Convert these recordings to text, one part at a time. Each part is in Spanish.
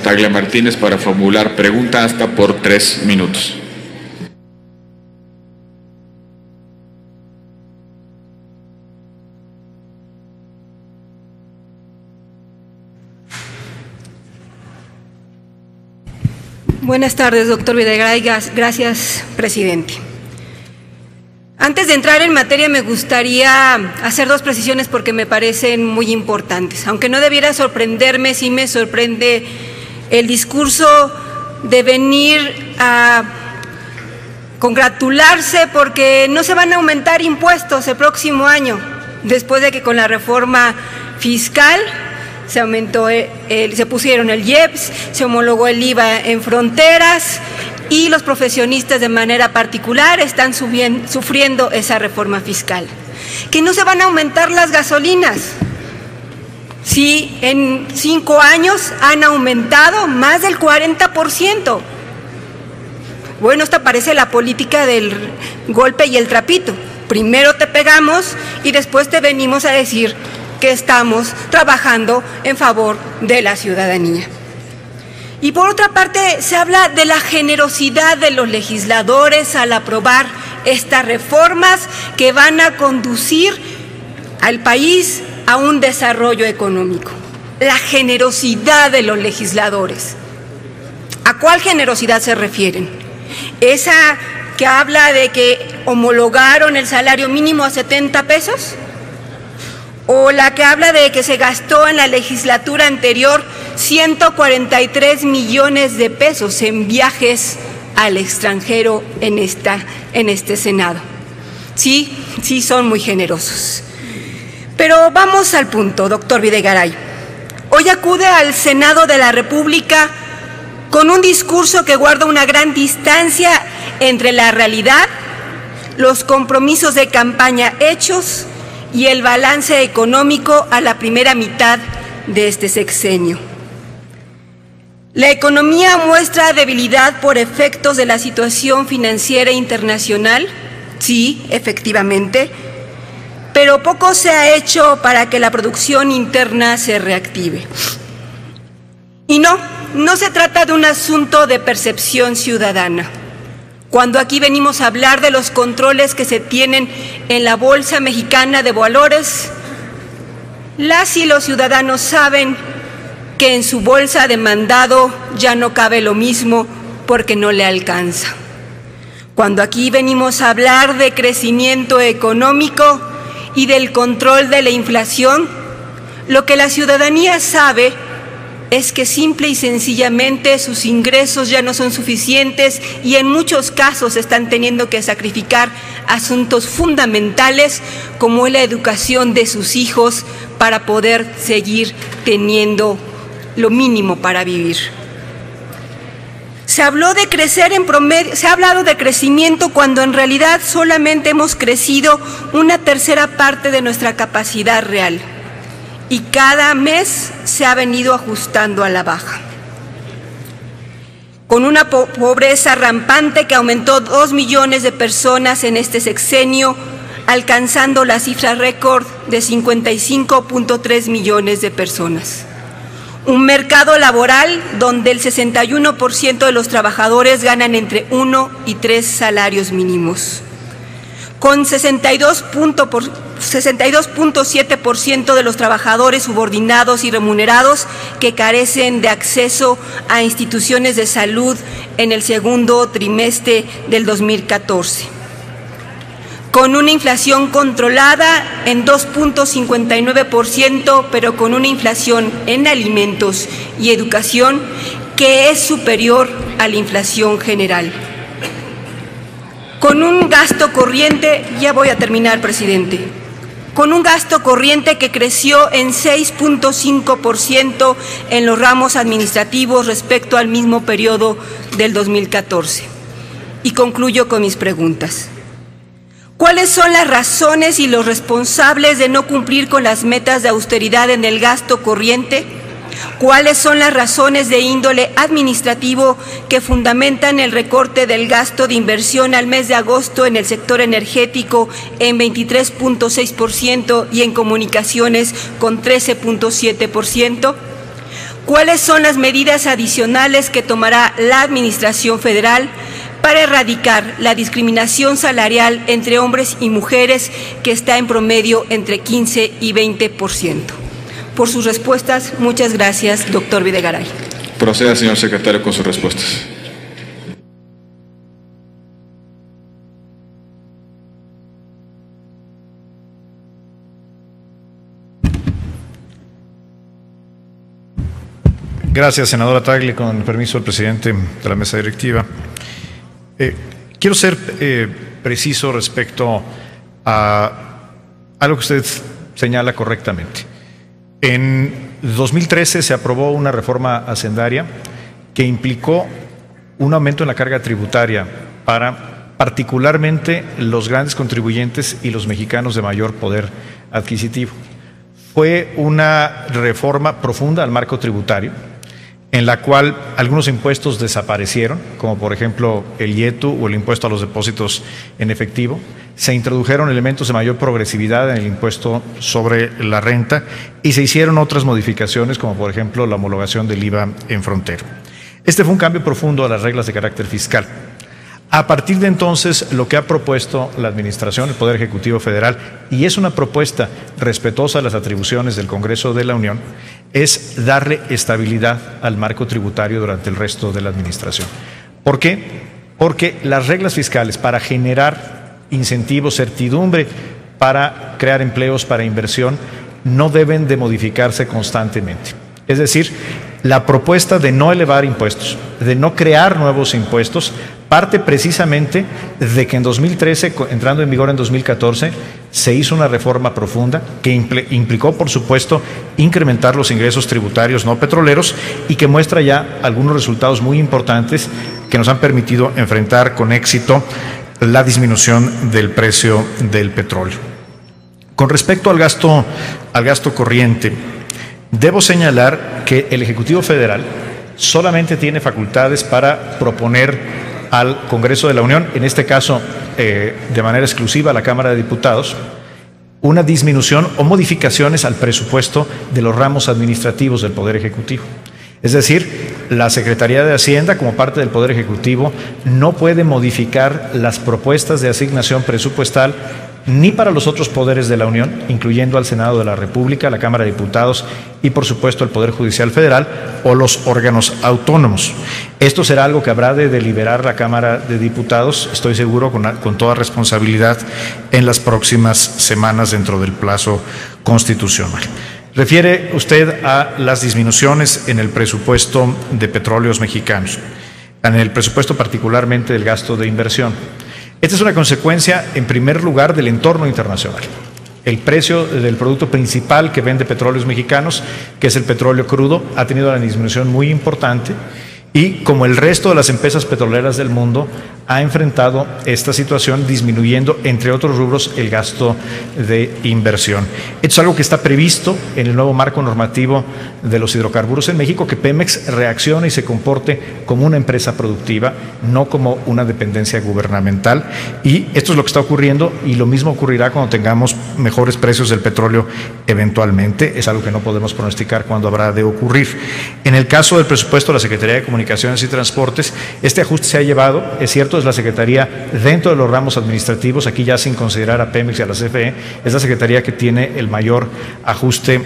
Battaglia Martínez para formular pregunta hasta por 3 minutos. Buenas tardes, doctor Videgaray. Gracias, presidente. Antes de entrar en materia, me gustaría hacer 2 precisiones porque me parecen muy importantes. Aunque no debiera sorprenderme, sí me sorprende el discurso de venir a congratularse porque no se van a aumentar impuestos el próximo año, después de que con la reforma fiscal se aumentó, se pusieron el IEPS, se homologó el IVA en fronteras y los profesionistas de manera particular están sufriendo esa reforma fiscal. Que no se van a aumentar las gasolinas. Sí, en 5 años han aumentado más del 40%. Bueno, esta parece la política del golpe y el trapito. Primero te pegamos y después te venimos a decir que estamos trabajando en favor de la ciudadanía. Y por otra parte, se habla de la generosidad de los legisladores al aprobar estas reformas que van a conducir al país a un desarrollo económico. La generosidad de los legisladores. ¿A cuál generosidad se refieren? ¿Esa que habla de que homologaron el salario mínimo a 70 pesos? ¿O la que habla de que se gastó en la legislatura anterior 143 millones de pesos en viajes al extranjero en este Senado? Sí, son muy generosos. Pero vamos al punto, doctor Videgaray. Hoy acude al Senado de la República con un discurso que guarda una gran distancia entre la realidad, los compromisos de campaña hechos y el balance económico a la primera mitad de este sexenio. La economía muestra debilidad por efectos de la situación financiera internacional, sí, efectivamente, pero poco se ha hecho para que la producción interna se reactive. Y no se trata de un asunto de percepción ciudadana. Cuando aquí venimos a hablar de los controles que se tienen en la Bolsa Mexicana de Valores, las y los ciudadanos saben que en su bolsa de mandado ya no cabe lo mismo porque no le alcanza. Cuando aquí venimos a hablar de crecimiento económico y del control de la inflación, lo que la ciudadanía sabe es que simple y sencillamente sus ingresos ya no son suficientes y en muchos casos están teniendo que sacrificar asuntos fundamentales como la educación de sus hijos para poder seguir teniendo lo mínimo para vivir. Se habló de crecer en promedio, se ha hablado de crecimiento cuando en realidad solamente hemos crecido una tercera parte de nuestra capacidad real. Y cada mes se ha venido ajustando a la baja. Con una pobreza rampante que aumentó 2 millones de personas en este sexenio, alcanzando la cifra récord de 55.3 millones de personas. Un mercado laboral donde el 61% de los trabajadores ganan entre 1 y 3 salarios mínimos. Con 62.7% de los trabajadores subordinados y remunerados que carecen de acceso a instituciones de salud en el segundo trimestre del 2014. Con una inflación controlada en 2.59%, pero con una inflación en alimentos y educación que es superior a la inflación general. Con un gasto corriente, ya voy a terminar, presidente, con un gasto corriente que creció en 6.5% en los ramos administrativos respecto al mismo periodo del 2014. Y concluyo con mis preguntas. ¿Cuáles son las razones y los responsables de no cumplir con las metas de austeridad en el gasto corriente? ¿Cuáles son las razones de índole administrativo que fundamentan el recorte del gasto de inversión al mes de agosto en el sector energético en 23.6% y en comunicaciones con 13.7%? ¿Cuáles son las medidas adicionales que tomará la Administración Federal para erradicar la discriminación salarial entre hombres y mujeres, que está en promedio entre 15 y 20%? Por sus respuestas, muchas gracias, doctor Videgaray. Proceda, señor secretario, con sus respuestas. Gracias, senadora Tagle. Con el permiso del presidente de la mesa directiva. Quiero ser preciso respecto a algo que usted señala correctamente. En 2013 se aprobó una reforma hacendaria que implicó un aumento en la carga tributaria para particularmente los grandes contribuyentes y los mexicanos de mayor poder adquisitivo. Fue una reforma profunda al marco tributario, en la cual algunos impuestos desaparecieron, como por ejemplo el IETU o el impuesto a los depósitos en efectivo. Se introdujeron elementos de mayor progresividad en el impuesto sobre la renta y se hicieron otras modificaciones, como por ejemplo la homologación del IVA en frontera. Este fue un cambio profundo a las reglas de carácter fiscal. A partir de entonces, lo que ha propuesto la Administración, el Poder Ejecutivo Federal, y es una propuesta respetuosa de las atribuciones del Congreso de la Unión, es darle estabilidad al marco tributario durante el resto de la Administración. ¿Por qué? Porque las reglas fiscales, para generar incentivos, certidumbre, para crear empleos, para inversión, no deben de modificarse constantemente. Es decir, la propuesta de no elevar impuestos, de no crear nuevos impuestos, parte precisamente de que en 2013, entrando en vigor en 2014, se hizo una reforma profunda que implicó, por supuesto, incrementar los ingresos tributarios no petroleros y que muestra ya algunos resultados muy importantes que nos han permitido enfrentar con éxito la disminución del precio del petróleo. Con respecto al gasto corriente, debo señalar que el Ejecutivo Federal solamente tiene facultades para proponer al Congreso de la Unión, en este caso de manera exclusiva a la Cámara de Diputados, una disminución o modificaciones al presupuesto de los ramos administrativos del Poder Ejecutivo. Es decir, la Secretaría de Hacienda, como parte del Poder Ejecutivo, no puede modificar las propuestas de asignación presupuestal ni para los otros poderes de la Unión, incluyendo al Senado de la República, la Cámara de Diputados y, por supuesto, el Poder Judicial Federal o los órganos autónomos. Esto será algo que habrá de deliberar la Cámara de Diputados, estoy seguro, con toda responsabilidad, en las próximas semanas dentro del plazo constitucional. Refiere usted a las disminuciones en el presupuesto de Petróleos Mexicanos, en el presupuesto particularmente del gasto de inversión. Esta es una consecuencia, en primer lugar, del entorno internacional. El precio del producto principal que vende Petróleos Mexicanos, que es el petróleo crudo, ha tenido una disminución muy importante y, como el resto de las empresas petroleras del mundo, ha enfrentado esta situación disminuyendo, entre otros rubros, el gasto de inversión. Esto es algo que está previsto en el nuevo marco normativo de los hidrocarburos en México, que Pemex reaccione y se comporte como una empresa productiva, no como una dependencia gubernamental. Y esto es lo que está ocurriendo, y lo mismo ocurrirá cuando tengamos mejores precios del petróleo eventualmente. Es algo que no podemos pronosticar cuándo habrá de ocurrir. En el caso del presupuesto de la Secretaría de Comunicaciones y Transportes, este ajuste se ha llevado, es cierto, es la Secretaría dentro de los ramos administrativos, aquí ya sin considerar a Pemex y a la CFE, es la Secretaría que tiene el mayor ajuste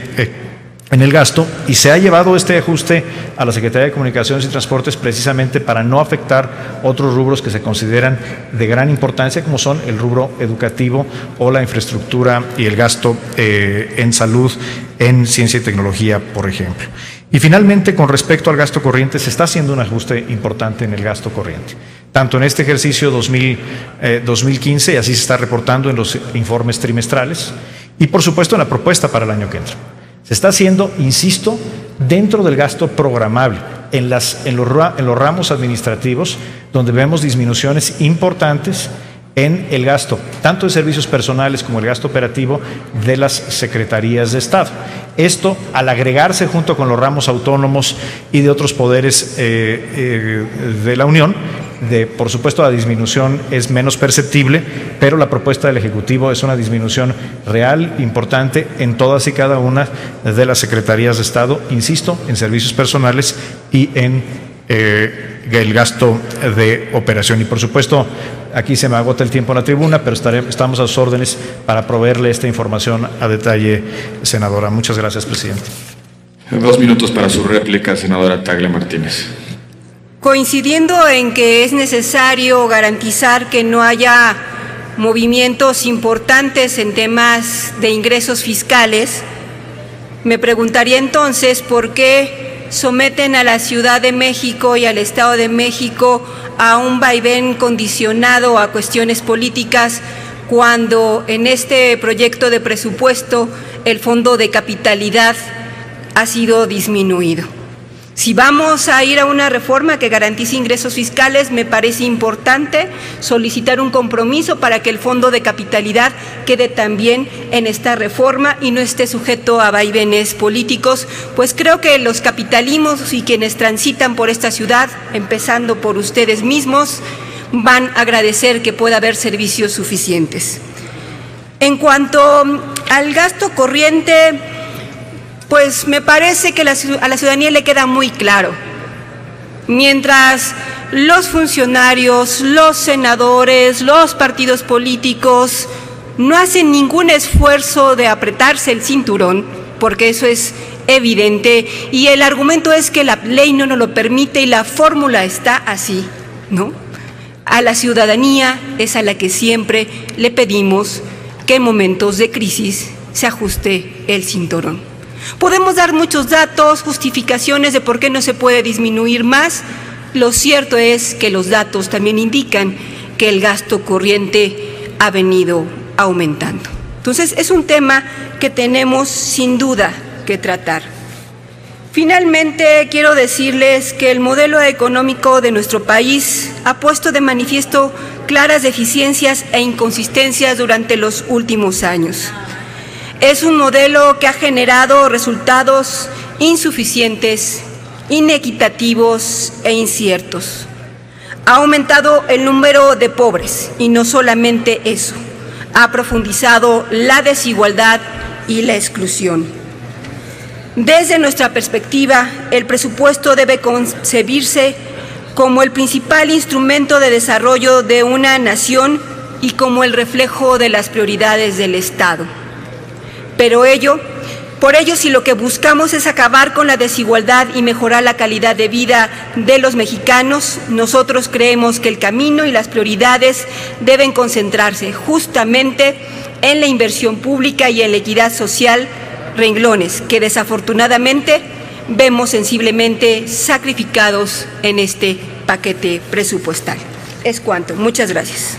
en el gasto, y se ha llevado este ajuste a la Secretaría de Comunicaciones y Transportes precisamente para no afectar otros rubros que se consideran de gran importancia, como son el rubro educativo o la infraestructura y el gasto en salud, en ciencia y tecnología, por ejemplo. Y finalmente, con respecto al gasto corriente, se está haciendo un ajuste importante en el gasto corriente, tanto en este ejercicio 2015, y así se está reportando en los informes trimestrales, y por supuesto en la propuesta para el año que entra. Se está haciendo, insisto, dentro del gasto programable, en los ramos administrativos, donde vemos disminuciones importantes en el gasto, tanto de servicios personales como el gasto operativo de las secretarías de Estado. Esto, al agregarse junto con los ramos autónomos y de otros poderes de la Unión, por supuesto, la disminución es menos perceptible, pero la propuesta del Ejecutivo es una disminución real, importante, en todas y cada una de las secretarías de Estado, insisto, en servicios personales y en el gasto de operación. Y por supuesto, aquí se me agota el tiempo en la tribuna, pero estamos a sus órdenes para proveerle esta información a detalle, senadora. Muchas gracias, presidente. 2 minutos para su réplica, senadora Tagle Martínez. Coincidiendo en que es necesario garantizar que no haya movimientos importantes en temas de ingresos fiscales, me preguntaría entonces por qué someten a la Ciudad de México y al Estado de México a un vaivén condicionado a cuestiones políticas cuando en este proyecto de presupuesto el fondo de capitalidad ha sido disminuido. Si vamos a ir a una reforma que garantice ingresos fiscales, me parece importante solicitar un compromiso para que el fondo de capitalidad quede también en esta reforma y no esté sujeto a vaivenes políticos, pues creo que los capitalismos y quienes transitan por esta ciudad, empezando por ustedes mismos, van a agradecer que pueda haber servicios suficientes. En cuanto al gasto corriente, pues me parece que a la ciudadanía le queda muy claro. Mientras los funcionarios, los senadores, los partidos políticos no hacen ningún esfuerzo de apretarse el cinturón, porque eso es evidente, y el argumento es que la ley no nos lo permite y la fórmula está así, ¿no? A la ciudadanía es a la que siempre le pedimos que en momentos de crisis se ajuste el cinturón. Podemos dar muchos datos, justificaciones de por qué no se puede disminuir más. Lo cierto es que los datos también indican que el gasto corriente ha venido aumentando. Entonces, es un tema que tenemos sin duda que tratar. Finalmente, quiero decirles que el modelo económico de nuestro país ha puesto de manifiesto claras deficiencias e inconsistencias durante los últimos años. Es un modelo que ha generado resultados insuficientes, inequitativos e inciertos. Ha aumentado el número de pobres y no solamente eso, ha profundizado la desigualdad y la exclusión. Desde nuestra perspectiva, el presupuesto debe concebirse como el principal instrumento de desarrollo de una nación y como el reflejo de las prioridades del Estado. Por ello, si lo que buscamos es acabar con la desigualdad y mejorar la calidad de vida de los mexicanos, nosotros creemos que el camino y las prioridades deben concentrarse justamente en la inversión pública y en la equidad social, renglones que desafortunadamente vemos sensiblemente sacrificados en este paquete presupuestal. Es cuanto. Muchas gracias.